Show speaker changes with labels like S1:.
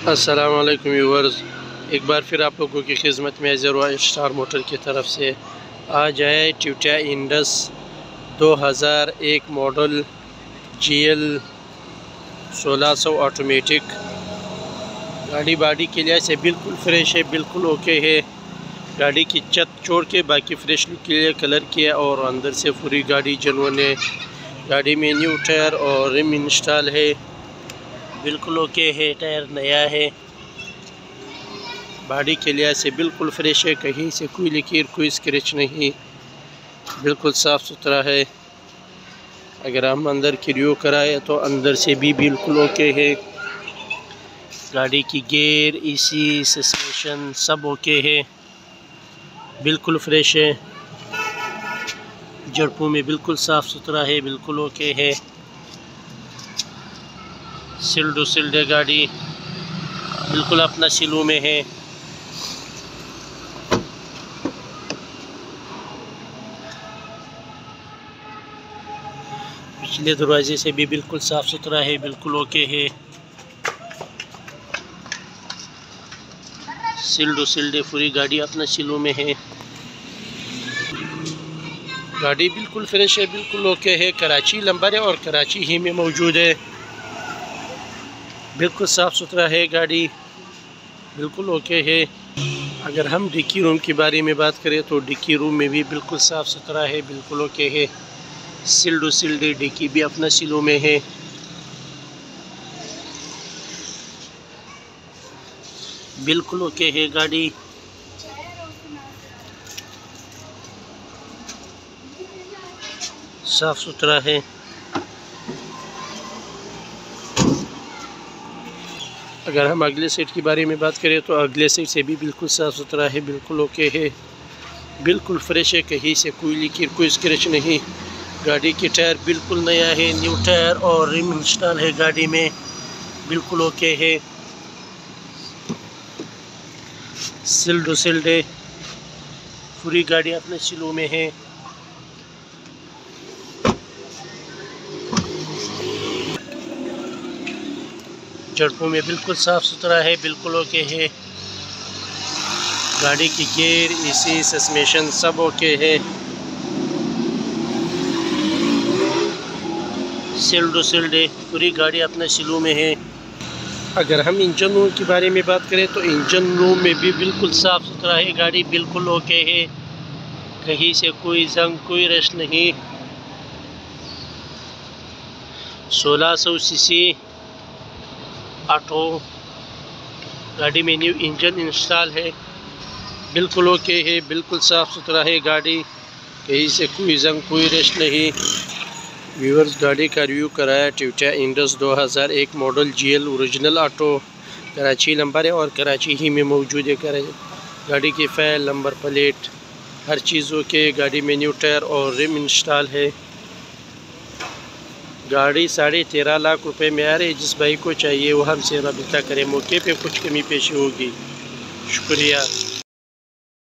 S1: अस्सलाम वालेकुम व्यूअर्स, एक बार फिर आप लोगों की खिदमत में हाज़िर हुआ स्टार मोटर की तरफ से। आज है Toyota Indus 2001 model GL 1600 automatic. गाड़ी बॉडी के लिहाज से बिल्कुल फ्रेश है, बिल्कुल ओके है। गाड़ी की छत छोड़ के बाकी फ्रेश लुक के लिए कलर किया और अंदर से पूरी गाड़ी जनवन है। गाड़ी में न्यू टायर और रिम इंस्टॉल है, बिल्कुल ओके है। टायर नया है, बॉडी के लिहाज से बिल्कुल फ्रेश है। कहीं से कोई लीकेर कोई स्क्रैच नहीं, बिल्कुल साफ़ सुथरा है। अगर हम अंदर की रिव्यू कराए तो अंदर से भी बिल्कुल ओके है। गाड़ी की गेयर, AC, सस्पेंशन सब ओके है, बिल्कुल फ्रेश है। जड़पों में बिल्कुल साफ़ सुथरा है, बिल्कुल ओके है। सिल्ड है गाड़ी, बिल्कुल अपना सिलू में है। पिछले दरवाजे से भी बिल्कुल साफ़ सुथरा है, बिल्कुल ओके है। सिल्ड है, पूरी गाड़ी अपना सिलू में है। गाड़ी बिल्कुल फ्रेश है, बिल्कुल ओके है। कराची नंबर है और कराची ही में मौजूद है। बिल्कुल साफ़ सुथरा है गाड़ी, बिल्कुल ओके है। अगर हम डिक्की रूम के बारे में बात करें तो डिक्की रूम में भी बिल्कुल साफ़ सुथरा है, बिल्कुल ओके है। सिल्ड है, डिक्की भी अपना सिलों में है। बिल्कुल ओके है गाड़ी। साफ़ सुथरा है। अगर हम अगले सीट के बारे में बात करें तो अगले सीट से भी बिल्कुल साफ़ सुथरा है, बिल्कुल ओके है, बिल्कुल फ्रेश है। कहीं से कोई लीकेर कोई स्क्रैच नहीं। गाड़ी की टायर बिल्कुल नया है, न्यू टायर और रिम इंस्टॉल है गाड़ी में, बिल्कुल ओके है। सिल्ड है, पूरी गाड़ी अपने सिलों में है। जड़पों में बिल्कुल साफ़ सुथरा है, बिल्कुल ओके है। गाड़ी की गियर, AC, सस्पेंशन सब ओके है। सिल्ड है, पूरी गाड़ी अपने सिलू में है। अगर हम इंजन रूम के बारे में बात करें तो इंजन रूम में भी बिल्कुल साफ़ सुथरा है। गाड़ी बिल्कुल ओके है, कहीं से कोई जंग कोई रश नहीं। 1600 cc ऑटो गाड़ी में न्यू इंजन इंस्टॉल है, बिल्कुल ओके है, बिल्कुल साफ़ सुथरा है गाड़ी। कहीं से कोई जंग कोई रश नहीं। व्यूअर्स, गाड़ी का रिव्यू कराया Toyota Indus 2001 model GL original auto. Karachi number है और कराची ही में मौजूद है। गाड़ी की फाइल, नंबर प्लेट, हर चीज़ ओके। गाड़ी में न्यू टायर और रिम इंस्टॉल है। गाड़ी 13.5 लाख रुपए में आ रही है। जिस भाई को चाहिए वो हमसे रब्ता करें, मौके पे कुछ कमी पेशी होगी। शुक्रिया।